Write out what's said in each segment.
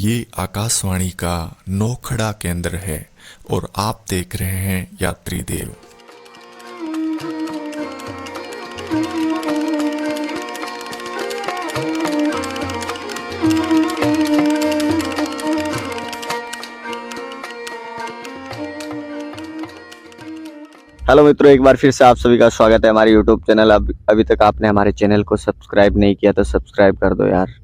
ये आकाशवाणी का नौखड़ा केंद्र है और आप देख रहे हैं यात्री देव। हेलो मित्रों, एक बार फिर से आप सभी का स्वागत है हमारे YouTube चैनल। अभी तक आपने हमारे चैनल को सब्सक्राइब नहीं किया तो सब्सक्राइब कर दो यार।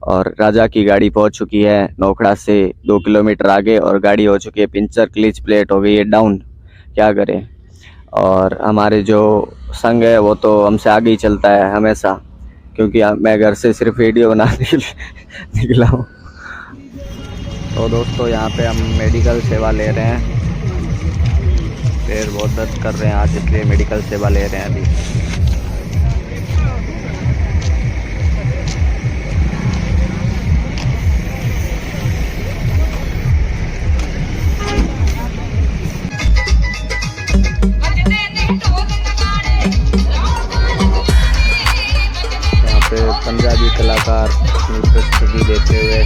और राजा की गाड़ी पहुंच चुकी है नौखड़ा से 2 किलोमीटर आगे और गाड़ी हो चुकी है पंचर, क्लिच प्लेट हो गई है डाउन। क्या करें। और हमारे जो संग है वो तो हमसे आगे ही चलता है हमेशा, क्योंकि मैं घर से सिर्फ वीडियो बनाने के लिए निकला हूँ। तो दोस्तों, यहाँ पे हम मेडिकल सेवा ले रहे हैं। पैर बहुत दर्द कर रहे हैं आज, इसलिए मेडिकल सेवा ले रहे हैं अभी। यहाँ पे पंजाबी कलाकार अपनी प्रस्तुति देते हुए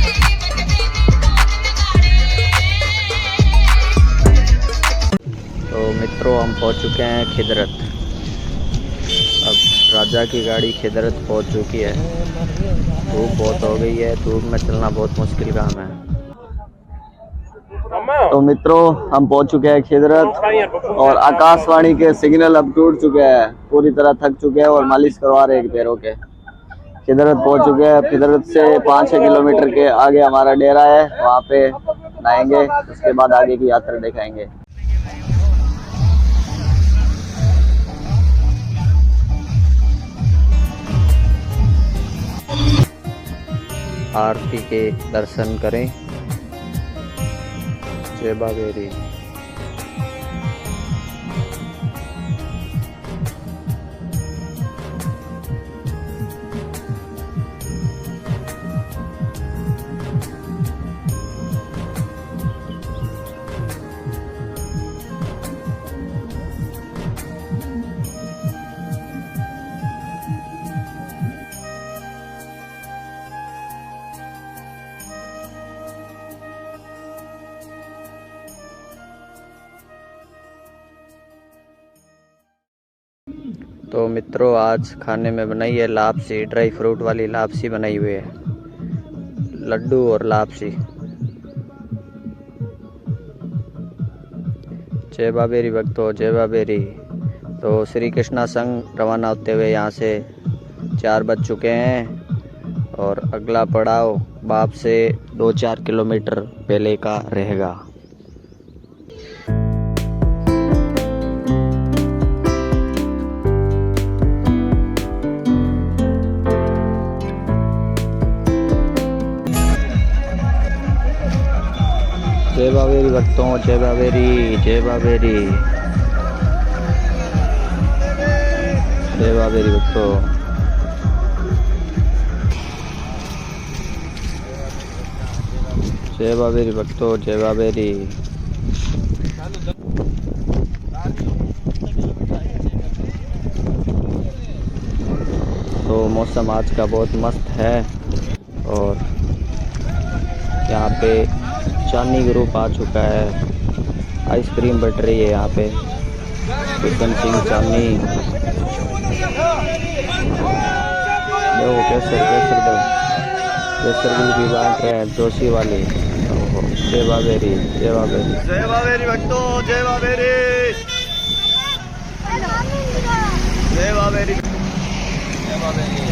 तो मित्रों, हम पहुंच चुके हैं खिदरत। अब राजा की गाड़ी खिदरत पहुंच चुकी है। धूप बहुत हो गई है, धूप में चलना बहुत मुश्किल काम है। तो मित्रों, हम पहुंच चुके हैं खिदरत और आकाशवाणी के सिग्नल अब टूट चुके हैं, पूरी तरह थक चुके हैं और मालिश करवा रहे हैं पैरों के। खिदरत पहुंच चुके हैं। खिदरत से 5-6 किलोमीटर के आगे हमारा डेरा है, वहाँ पे नहाएंगे, उसके बाद आगे की यात्रा दिखाएंगे। आरती के दर्शन करें। जय बाबेरी। तो मित्रों, आज खाने में बनाई है लापसी, ड्राई फ्रूट वाली लापसी बनाई हुई है, लड्डू और लापसी। जय बाबेरी भक्तों, जय बाबेरी। तो श्री कृष्णा संघ रवाना होते हुए यहाँ से 4 बज चुके हैं और अगला पड़ाव बाप से 2-4 किलोमीटर पहले का रहेगा। जय बाबेरी भक्तों, जय बाबेरी, जय बाबेरी, जय बाबेरी भक्तों। जय बाबेरी भक्तों, जय बाबेरी। तो मौसम आज का बहुत मस्त है और यहाँ पे चांदनी ग्रुप आ चुका है। आइसक्रीम बट रही है यहाँ पे। किशन सिंह चांदनी, देखो केसर भी बांट रहे हैं, जोशी वाली। जय बाबेरी, जय बाबेरी, जय बाबेरी भक्तों, जय बाबेरी, जय बाबेरी, जय बाबेरी।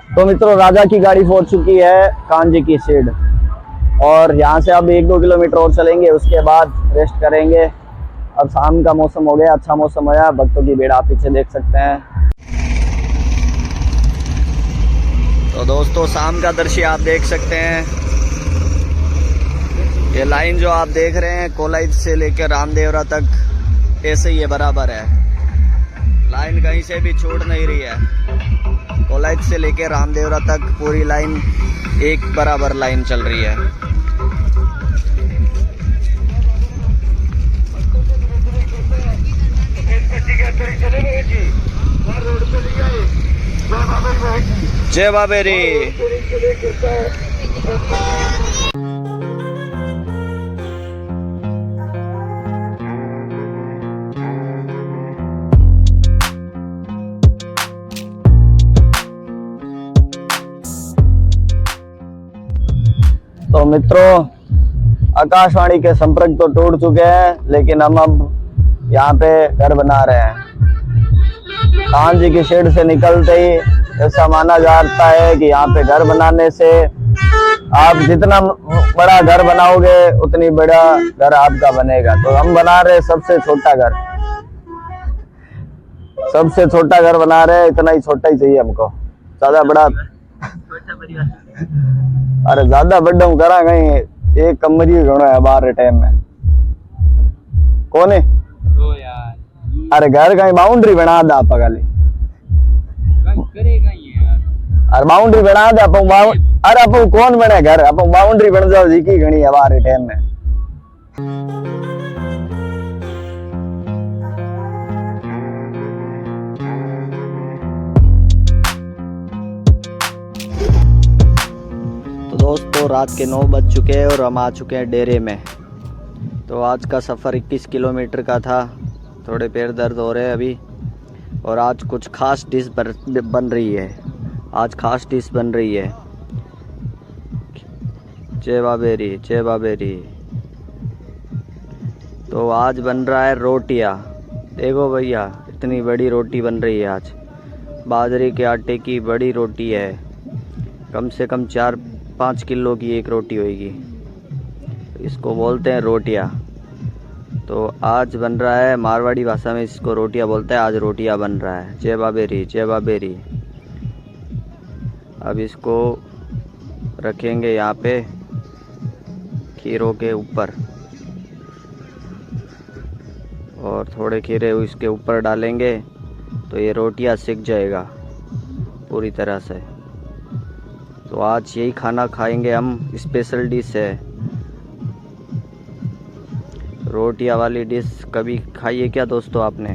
तो मित्रों, राजा की गाड़ी पहुंच चुकी है कांजी की सीड और यहाँ से अब 1-2 किलोमीटर और चलेंगे, उसके बाद रेस्ट करेंगे। अब शाम का मौसम हो गया, अच्छा मौसम होया। भक्तों की भीड़ आप पीछे देख सकते हैं। तो दोस्तों, शाम का दृश्य आप देख सकते हैं। ये लाइन जो आप देख रहे हैं कोलाइद से लेकर रामदेवरा तक ऐसे ही है, बराबर है। लाइन कहीं से भी छूट नहीं रही है। कॉलेज से लेके रामदेवरा तक पूरी लाइन एक बराबर लाइन चल रही है। जय बाबेरी। तो मित्रों, आकाशवाणी के संपर्क तो टूट चुके हैं, लेकिन हम अब यहाँ पे घर बना रहे हैं। कान जी की शेड से निकलते ही ऐसा माना जाता है कि यहाँ पे घर बनाने से आप जितना बड़ा घर बनाओगे उतनी बड़ा घर आपका बनेगा। तो हम बना रहे सबसे छोटा घर, सबसे छोटा घर बना रहे। इतना ही छोटा ही चाहिए हमको, ज्यादा बड़ा अरे ज्यादा बड़ा करा कहीं एक कमरी घणो है बाहर टाइम में कोने। अरे घर कहीं बाउंड्री बना दे आप खाली, अरे बाउंड्री बना दे अपन। अरे अपन कौन बने घर, अपन बाउंड्री बन जाओ जी की घनी है बाहर टाइम में। दोस्तों रात के 9 बज चुके हैं और हम आ चुके हैं डेरे में। तो आज का सफ़र 21 किलोमीटर का था। थोड़े पैर दर्द हो रहे हैं अभी। और आज कुछ खास डिश बन रही है। आज खास डिश बन रही है। जय बाबेरी, जय बाबेरी। तो आज बन रहा है रोटियाँ। देखो भैया, इतनी बड़ी रोटी बन रही है आज। बाजरे के आटे की बड़ी रोटी है। कम से कम 4-5 किलो की एक रोटी होगी। इसको बोलते हैं रोटियाँ। तो आज बन रहा है, मारवाड़ी भाषा में इसको रोटियाँ बोलते हैं। आज रोटियाँ बन रहा है। जय बाबेरी, जय बाबेरी। अब इसको रखेंगे यहाँ पे खीरों के ऊपर, और थोड़े खीरे इसके ऊपर डालेंगे तो ये रोटियाँ सिक जाएगा पूरी तरह से। तो आज यही खाना खाएंगे हम। स्पेशल डिश है रोटियाँ वाली डिश। कभी खाई है क्या दोस्तों आपने?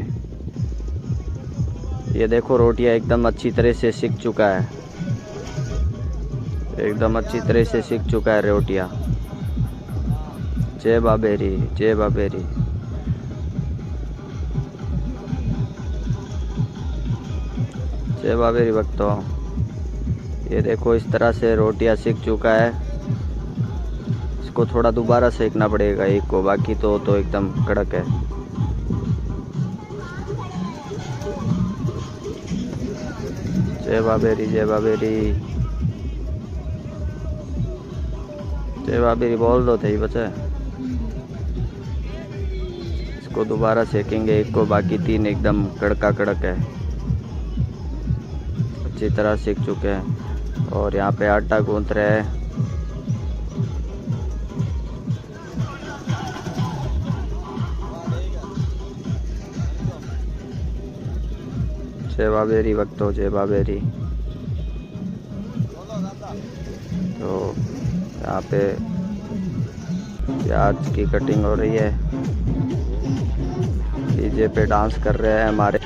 ये देखो रोटियाँ एकदम अच्छी तरह से सिक चुका है, एकदम अच्छी तरह से सिक चुका है रोटियाँ। जय बाबेरी, जय बाबेरी। जय बाबेरी भक्तों। ये देखो इस तरह से रोटियाँ सिक चुका है। इसको थोड़ा दोबारा सेकना पड़ेगा एक को, बाकी तो एकदम कड़क है। जय बाबेरी, जय बाबेरी, जय बाबेरी बोल दो थे बच्चे। इसको दोबारा सेकेंगे एक को, बाकी 3 एकदम कड़का कड़क है, अच्छी तरह सीख चुके हैं। और यहाँ पे आटा गूंथ रहे हैं। जय बाबेरी भक्तों, जय बाबेरी। तो यहाँ पे प्याज की कटिंग हो रही है। डीजे पे डांस कर रहे हैं हमारे।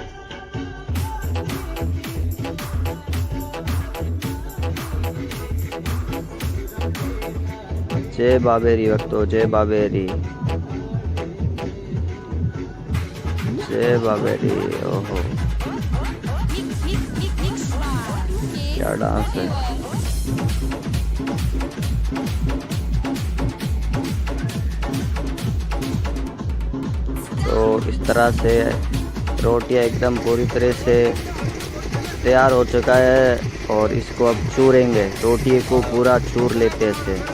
जय बाबेरी भक्तों, जय बाबेरी, जय बाबेरी। ओहो क्या डांस है। तो इस तरह से रोटियां एकदम पूरी तरह से तैयार हो चुका है। और इसको अब चूरेंगे। रोटी को पूरा चूर लेते हैं।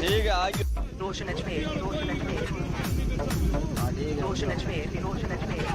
ठीक है आगे। रोशन अजमेर